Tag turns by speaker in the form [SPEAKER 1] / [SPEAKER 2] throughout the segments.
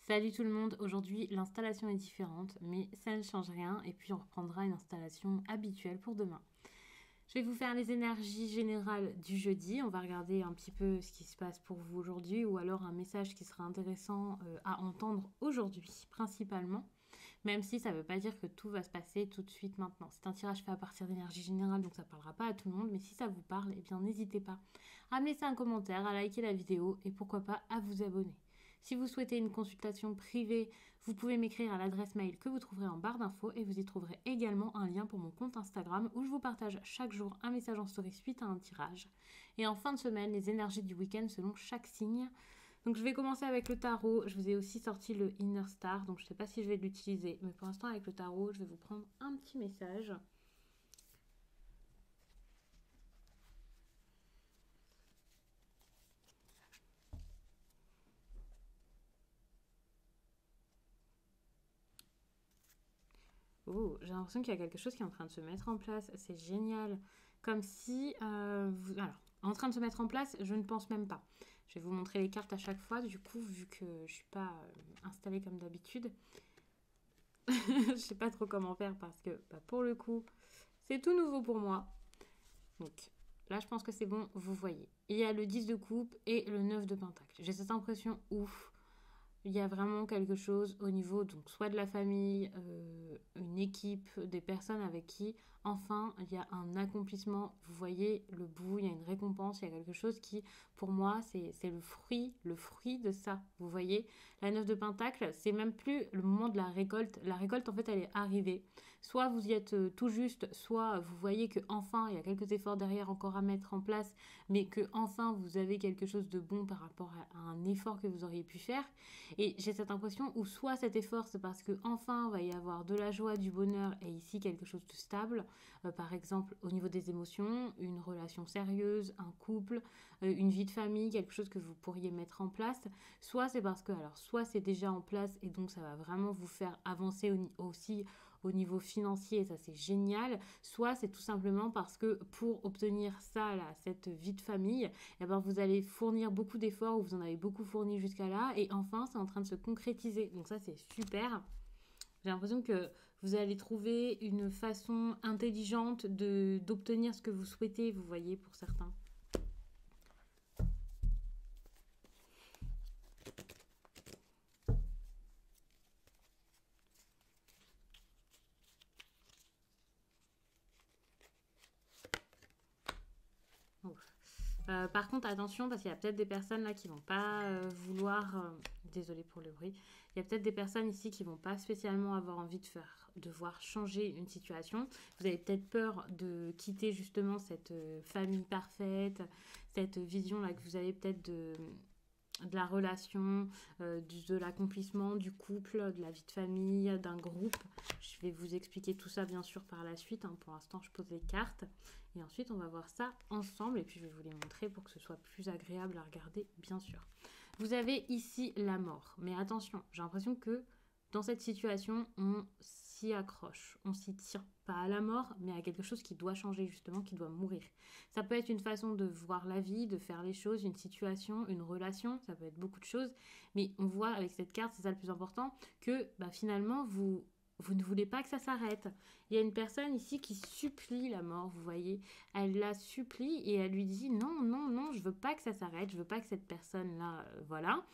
[SPEAKER 1] Salut tout le monde, aujourd'hui l'installation est différente mais ça ne change rien et puis on reprendra une installation habituelle pour demain. Je vais vous faire les énergies générales du jeudi, on va regarder un petit peu ce qui se passe pour vous aujourd'hui ou alors un message qui sera intéressant à entendre aujourd'hui principalement, même si ça ne veut pas dire que tout va se passer tout de suite maintenant. C'est un tirage fait à partir d'énergie générale donc ça ne parlera pas à tout le monde, mais si ça vous parle, eh bien n'hésitez pas à me laisser un commentaire, à liker la vidéo et pourquoi pas à vous abonner. Si vous souhaitez une consultation privée, vous pouvez m'écrire à l'adresse mail que vous trouverez en barre d'infos et vous y trouverez également un lien pour mon compte Instagram où je vous partage chaque jour un message en story suite à un tirage. Et en fin de semaine, les énergies du week-end selon chaque signe. Donc je vais commencer avec le tarot. Je vous ai aussi sorti le Inner Star, donc je ne sais pas si je vais l'utiliser. Mais pour l'instant avec le tarot, je vais vous prendre un petit message. Oh, j'ai l'impression qu'il y a quelque chose qui est en train de se mettre en place. C'est génial. Comme si... Alors, en train de se mettre en place, je ne pense même pas. Je vais vous montrer les cartes à chaque fois. Du coup, vu que je ne suis pas installée comme d'habitude, je ne sais pas trop comment faire parce que, pour le coup, c'est tout nouveau pour moi. Donc, là, je pense que c'est bon, vous voyez. Il y a le 10 de coupe et le 9 de pentacle. J'ai cette impression, ouf, il y a vraiment quelque chose au niveau, donc soit de la famille, une équipe, des personnes avec qui, enfin, il y a un accomplissement. Vous voyez le bout, il y a une récompense, il y a quelque chose qui, pour moi, c'est le fruit de ça. Vous voyez, la 9 de pentacle, c'est même plus le moment de la récolte. La récolte, en fait, elle est arrivée. Soit vous y êtes tout juste, soit vous voyez que enfin il y a quelques efforts derrière encore à mettre en place, mais que enfin vous avez quelque chose de bon par rapport à un effort que vous auriez pu faire. Et j'ai cette impression où soit cet effort, c'est parce que enfin il va y avoir de la joie, du bonheur et ici quelque chose de stable, par exemple au niveau des émotions, une relation sérieuse, un couple, une vie de famille, quelque chose que vous pourriez mettre en place. Soit c'est parce que, alors, soit c'est déjà en place et donc ça va vraiment vous faire avancer aussi au niveau financier, et ça c'est génial, soit c'est tout simplement parce que pour obtenir ça, là, cette vie de famille, eh ben, vous allez fournir beaucoup d'efforts ou vous en avez beaucoup fourni jusqu'à là et enfin c'est en train de se concrétiser. Donc ça c'est super. J'ai l'impression que vous allez trouver une façon intelligente d'obtenir ce que vous souhaitez, vous voyez, pour certains. Par contre, attention, parce qu'il y a peut-être des personnes là qui vont pas vouloir. Désolée pour le bruit. Il y a peut-être des personnes ici qui vont pas spécialement avoir envie de voir changer une situation. Vous avez peut-être peur de quitter justement cette famille parfaite, cette vision là que vous avez peut-être de la relation, de l'accomplissement du couple, de la vie de famille, d'un groupe. Je vais vous expliquer tout ça bien sûr par la suite. Hein. Pour l'instant, je pose les cartes. Et ensuite, on va voir ça ensemble. Et puis, je vais vous les montrer pour que ce soit plus agréable à regarder, bien sûr. Vous avez ici la mort. Mais attention, j'ai l'impression que dans cette situation, on s'y accroche. On s'y tient. Pas à la mort, mais à quelque chose qui doit changer, justement, qui doit mourir. Ça peut être une façon de voir la vie, de faire les choses, une situation, une relation. Ça peut être beaucoup de choses. Mais on voit avec cette carte, c'est ça le plus important, que finalement, vous ne voulez pas que ça s'arrête. Il y a une personne ici qui supplie la mort, vous voyez. Elle la supplie et elle lui dit non, non, non, je veux pas que ça s'arrête, je veux pas que cette personne-là, voilà,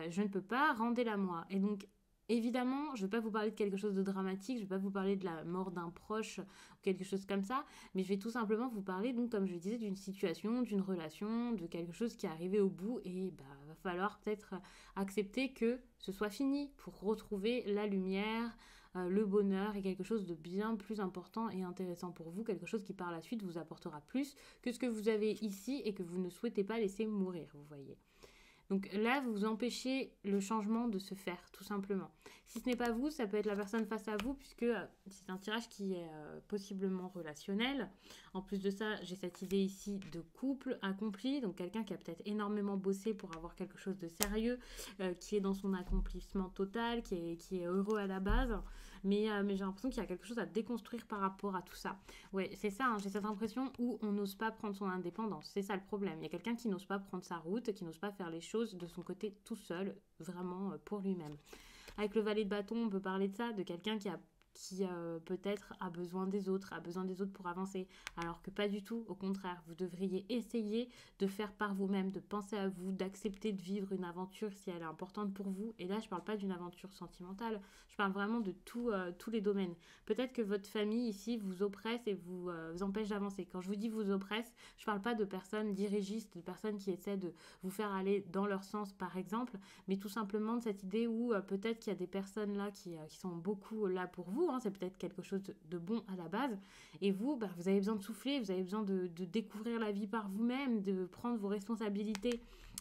[SPEAKER 1] je ne peux pas, rendez-la moi. Et donc, évidemment, je ne vais pas vous parler de quelque chose de dramatique, je ne vais pas vous parler de la mort d'un proche ou quelque chose comme ça, mais je vais tout simplement vous parler, donc, comme je le disais, d'une situation, d'une relation, de quelque chose qui est arrivé au bout et va falloir peut-être accepter que ce soit fini pour retrouver la lumière, le bonheur est quelque chose de bien plus important et intéressant pour vous, quelque chose qui par la suite vous apportera plus que ce que vous avez ici et que vous ne souhaitez pas laisser mourir, vous voyez. Donc là, vous empêchez le changement de se faire, tout simplement. Si ce n'est pas vous, ça peut être la personne face à vous, puisque c'est un tirage qui est possiblement relationnel. En plus de ça, j'ai cette idée ici de couple accompli, donc quelqu'un qui a peut-être énormément bossé pour avoir quelque chose de sérieux, qui est dans son accomplissement total, qui est heureux à la base, mais j'ai l'impression qu'il y a quelque chose à déconstruire par rapport à tout ça. Ouais, c'est ça, hein, j'ai cette impression où on n'ose pas prendre son indépendance, c'est ça le problème. Il y a quelqu'un qui n'ose pas prendre sa route, qui n'ose pas faire les choses de son côté tout seul, vraiment pour lui-même. Avec le valet de bâton, on peut parler de ça, de quelqu'un qui peut-être a besoin des autres pour avancer, alors que pas du tout, au contraire, vous devriez essayer de faire par vous-même, de penser à vous, d'accepter de vivre une aventure si elle est importante pour vous, et là je parle pas d'une aventure sentimentale, je parle vraiment de tous les domaines. Peut-être que votre famille ici vous oppresse et vous empêche d'avancer. Quand je vous dis vous oppresse, je parle pas de personnes dirigistes, de personnes qui essaient de vous faire aller dans leur sens par exemple, mais tout simplement de cette idée où peut-être qu'il y a des personnes là qui sont beaucoup là pour vous, hein, c'est peut-être quelque chose de bon à la base, et vous, vous avez besoin de souffler, vous avez besoin de découvrir la vie par vous-même, de prendre vos responsabilités,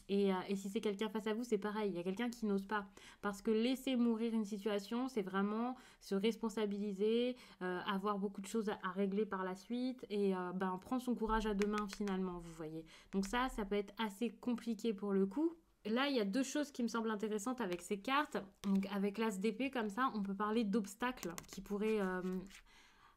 [SPEAKER 1] et si c'est quelqu'un face à vous, c'est pareil, il y a quelqu'un qui n'ose pas, parce que laisser mourir une situation, c'est vraiment se responsabiliser, avoir beaucoup de choses à régler par la suite, et prendre son courage à deux mains finalement, vous voyez. Donc ça peut être assez compliqué pour le coup. Là, il y a deux choses qui me semblent intéressantes avec ces cartes. Donc, avec l'as d'épée, comme ça, on peut parler d'obstacles qui pourraient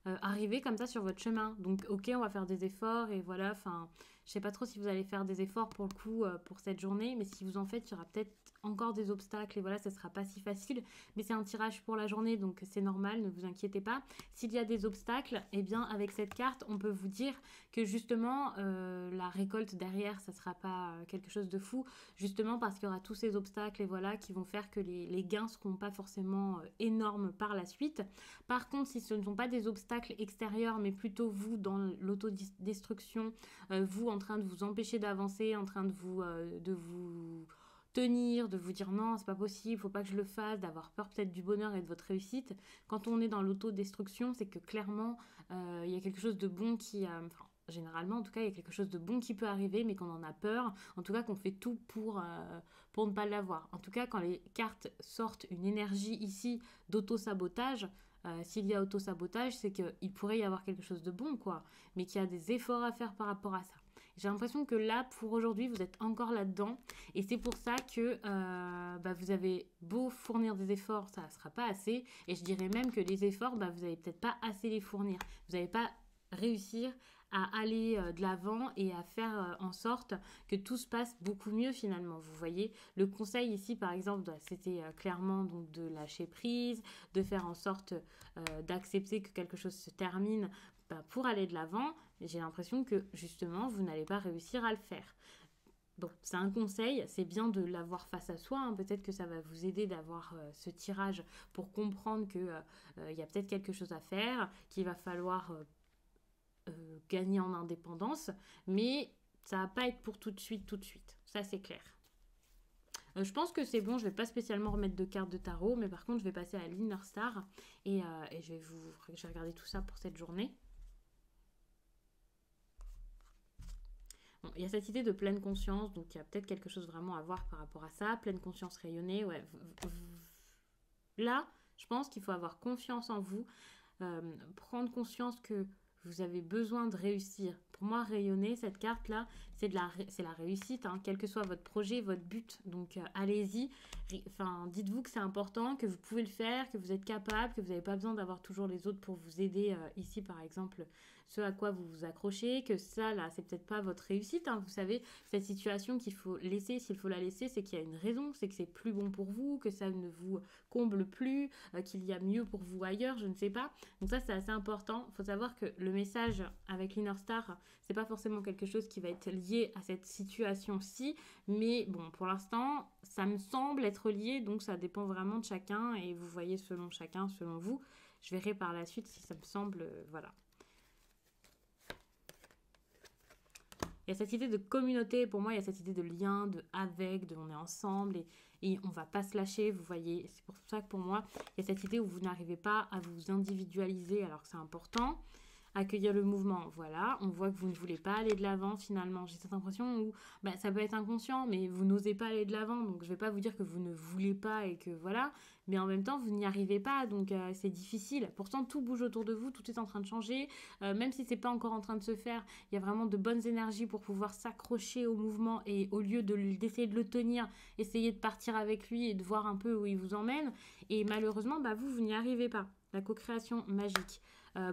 [SPEAKER 1] arriver comme ça sur votre chemin. Donc, ok, on va faire des efforts et voilà. Enfin, je sais pas trop si vous allez faire des efforts pour le coup pour cette journée, mais si vous en faites, il y aura peut-être encore des obstacles et voilà, ça sera pas si facile. Mais c'est un tirage pour la journée, donc c'est normal, ne vous inquiétez pas. S'il y a des obstacles, eh bien, avec cette carte, on peut vous dire que justement, la récolte derrière, ça sera pas quelque chose de fou, justement parce qu'il y aura tous ces obstacles et voilà, qui vont faire que les gains seront pas forcément énormes par la suite. Par contre, si ce ne sont pas des obstacles extérieurs, mais plutôt vous dans l'autodestruction, vous en train de vous empêcher d'avancer, en train de vous tenir, de vous dire non, c'est pas possible, faut pas que je le fasse, d'avoir peur peut-être du bonheur et de votre réussite. Quand on est dans l'autodestruction, c'est que clairement, il y a quelque chose de bon généralement, en tout cas, il y a quelque chose de bon qui peut arriver, mais qu'on en a peur. En tout cas, qu'on fait tout pour ne pas l'avoir. En tout cas, quand les cartes sortent une énergie ici d'auto-sabotage, s'il y a auto-sabotage, c'est qu'il pourrait y avoir quelque chose de bon, quoi. Mais qu'il y a des efforts à faire par rapport à ça. J'ai l'impression que là, pour aujourd'hui, vous êtes encore là-dedans. Et c'est pour ça que vous avez beau fournir des efforts, ça ne sera pas assez. Et je dirais même que les efforts, vous n'allez peut-être pas assez les fournir. Vous n'allez pas réussir à aller de l'avant et à faire en sorte que tout se passe beaucoup mieux finalement. Vous voyez, le conseil ici par exemple, c'était clairement donc de lâcher prise, de faire en sorte d'accepter que quelque chose se termine pour aller de l'avant. J'ai l'impression que justement vous n'allez pas réussir à le faire. Bon, c'est un conseil, c'est bien de l'avoir face à soi, hein. Peut-être que ça va vous aider d'avoir ce tirage pour comprendre qu'il y a peut-être quelque chose à faire, qu'il va falloir gagner en indépendance, mais ça va pas être pour tout de suite, ça c'est clair. Je pense que c'est bon, je vais pas spécialement remettre de cartes de tarot, mais par contre je vais passer à l'Inner Star et je vais regarder tout ça pour cette journée. Bon, il y a cette idée de pleine conscience, donc il y a peut-être quelque chose vraiment à voir par rapport à ça. Pleine conscience rayonnée, ouais. Là, je pense qu'il faut avoir confiance en vous, prendre conscience que vous avez besoin de réussir. Pour moi, rayonner, cette carte-là, c'est la réussite, hein, quel que soit votre projet, votre but. Donc, allez-y. Dites-vous que c'est important, que vous pouvez le faire, que vous êtes capable, que vous n'avez pas besoin d'avoir toujours les autres pour vous aider. Ici, par exemple, ce à quoi vous vous accrochez, que ça, là, c'est peut-être pas votre réussite. Hein, vous savez, cette situation qu'il faut laisser, s'il faut la laisser, c'est qu'il y a une raison, c'est que c'est plus bon pour vous, que ça ne vous comble plus, qu'il y a mieux pour vous ailleurs, je ne sais pas. Donc ça, c'est assez important. Il faut savoir que le message avec l'Inner Star, c'est pas forcément quelque chose qui va être lié à cette situation-ci, mais bon, pour l'instant, ça me semble être lié, donc ça dépend vraiment de chacun, et vous voyez selon chacun, selon vous. Je verrai par la suite si ça me semble, voilà. Il y a cette idée de communauté, pour moi, il y a cette idée de lien, de avec, de on est ensemble et on va pas se lâcher, vous voyez. C'est pour ça que pour moi, il y a cette idée où vous n'arrivez pas à vous individualiser alors que c'est important. accueillir le mouvement, voilà, on voit que vous ne voulez pas aller de l'avant finalement. J'ai cette impression où bah, ça peut être inconscient, mais vous n'osez pas aller de l'avant, donc je vais pas vous dire que vous ne voulez pas et que voilà, mais en même temps vous n'y arrivez pas, donc c'est difficile. Pourtant tout bouge autour de vous, tout est en train de changer, même si c'est pas encore en train de se faire, il y a vraiment de bonnes énergies pour pouvoir s'accrocher au mouvement et au lieu d'essayer de le tenir, essayer de partir avec lui et de voir un peu où il vous emmène. Et malheureusement, bah, vous n'y arrivez pas. La co-création magique.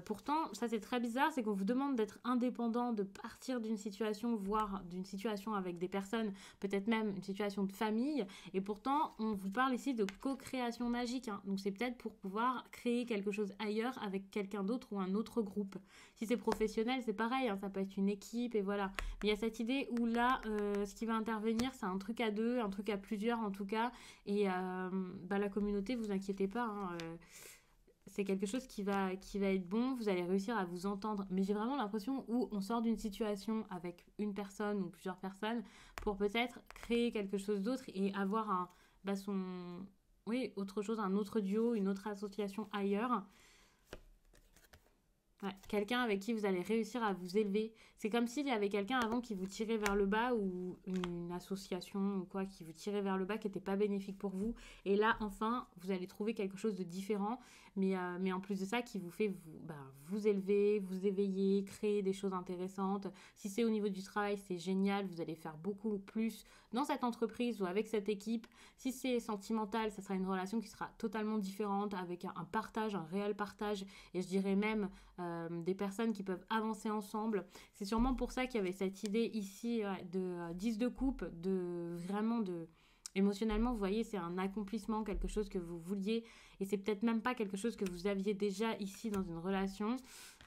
[SPEAKER 1] Pourtant, ça c'est très bizarre, c'est qu'on vous demande d'être indépendant, de partir d'une situation, voire d'une situation avec des personnes, peut-être même une situation de famille, et pourtant on vous parle ici de co-création magique, hein. Donc c'est peut-être pour pouvoir créer quelque chose ailleurs avec quelqu'un d'autre ou un autre groupe. Si c'est professionnel, c'est pareil, hein, ça peut être une équipe, et voilà. Mais il y a cette idée où là, ce qui va intervenir, c'est un truc à deux, un truc à plusieurs en tout cas, et bah, la communauté, vous inquiétez pas, hein, c'est quelque chose qui va être bon, vous allez réussir à vous entendre. Mais j'ai vraiment l'impression où on sort d'une situation avec une personne ou plusieurs personnes pour peut-être créer quelque chose d'autre et avoir bah oui, autre chose, un autre duo, une autre association ailleurs. Ouais, quelqu'un avec qui vous allez réussir à vous élever. C'est comme s'il y avait quelqu'un avant qui vous tirait vers le bas ou une association ou quoi qui vous tirait vers le bas qui n'était pas bénéfique pour vous. Et là, enfin, vous allez trouver quelque chose de différent, mais en plus de ça, qui vous fait vous élever, vous éveiller, créer des choses intéressantes. Si c'est au niveau du travail, c'est génial. Vous allez faire beaucoup plus dans cette entreprise ou avec cette équipe. Si c'est sentimental, ça sera une relation qui sera totalement différente avec un partage, un réel partage. Et je dirais même des personnes qui peuvent avancer ensemble. C'est sûrement pour ça qu'il y avait cette idée ici de 10 de coupe, de vraiment de... Émotionnellement, vous voyez, c'est un accomplissement, quelque chose que vous vouliez, et c'est peut-être même pas quelque chose que vous aviez déjà ici dans une relation.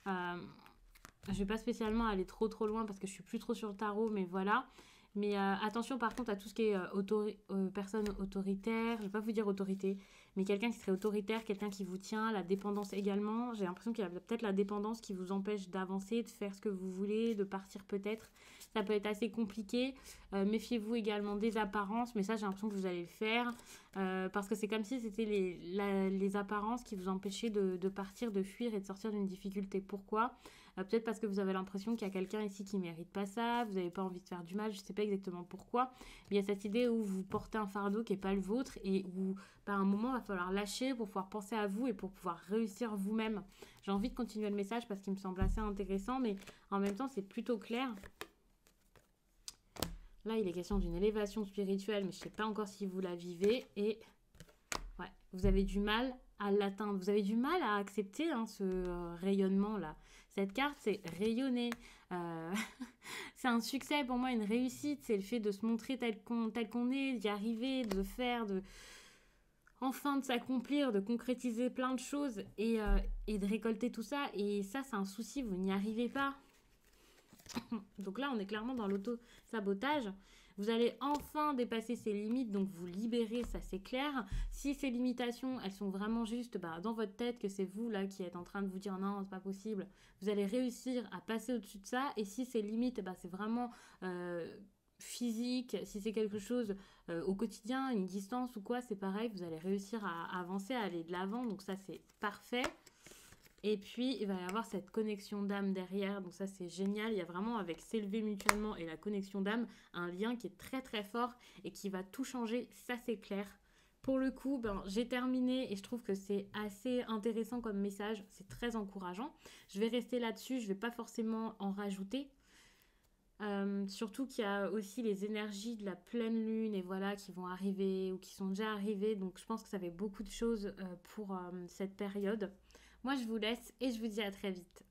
[SPEAKER 1] Je vais pas spécialement aller trop loin parce que je suis plus trop sur le tarot, mais voilà. Mais attention par contre à tout ce qui est personne autoritaire, je vais pas vous dire autorité, mais quelqu'un qui serait autoritaire, quelqu'un qui vous tient, la dépendance également. J'ai l'impression qu'il y a peut-être la dépendance qui vous empêche d'avancer, de faire ce que vous voulez, de partir peut-être. Ça peut être assez compliqué. Méfiez-vous également des apparences, mais ça j'ai l'impression que vous allez le faire parce que c'est comme si c'était les apparences qui vous empêchaient de partir, de fuir et de sortir d'une difficulté. Pourquoi ? Peut-être parce que vous avez l'impression qu'il y a quelqu'un ici qui ne mérite pas ça, vous n'avez pas envie de faire du mal, je ne sais pas exactement pourquoi. Mais il y a cette idée où vous portez un fardeau qui n'est pas le vôtre et où à un moment il va falloir lâcher pour pouvoir penser à vous et pour pouvoir réussir vous-même. J'ai envie de continuer le message parce qu'il me semble assez intéressant, mais en même temps c'est plutôt clair. Là il est question d'une élévation spirituelle, mais je ne sais pas encore si vous la vivez et ouais, vous avez du mal à l'atteindre. Vous avez du mal à accepter ce rayonnement-là. Cette carte, c'est rayonner. C'est un succès pour moi, une réussite. C'est le fait de se montrer tel qu'on est, d'y arriver, de faire, enfin de s'accomplir, de concrétiser plein de choses et de récolter tout ça. Et ça, c'est un souci, vous n'y arrivez pas. Donc là, on est clairement dans l'auto-sabotage. Vous allez enfin dépasser ces limites, donc vous libérer, ça c'est clair. Si ces limitations, elles sont vraiment juste dans votre tête, que c'est vous là qui êtes en train de vous dire non, c'est pas possible, vous allez réussir à passer au-dessus de ça. Et si ces limites, c'est vraiment physique, si c'est quelque chose au quotidien, une distance ou quoi, c'est pareil, vous allez réussir à avancer, à aller de l'avant. Donc ça c'est parfait. Et puis, il va y avoir cette connexion d'âme derrière. Donc ça, c'est génial. Il y a vraiment, avec s'élever mutuellement et la connexion d'âme, un lien qui est très, très fort et qui va tout changer. Ça, c'est clair. Pour le coup, j'ai terminé et je trouve que c'est assez intéressant comme message. C'est très encourageant. Je vais rester là-dessus. Je ne vais pas forcément en rajouter. Surtout qu'il y a aussi les énergies de la pleine lune et voilà qui vont arriver ou qui sont déjà arrivées. Donc, je pense que ça fait beaucoup de choses pour cette période. Moi, je vous laisse et je vous dis à très vite.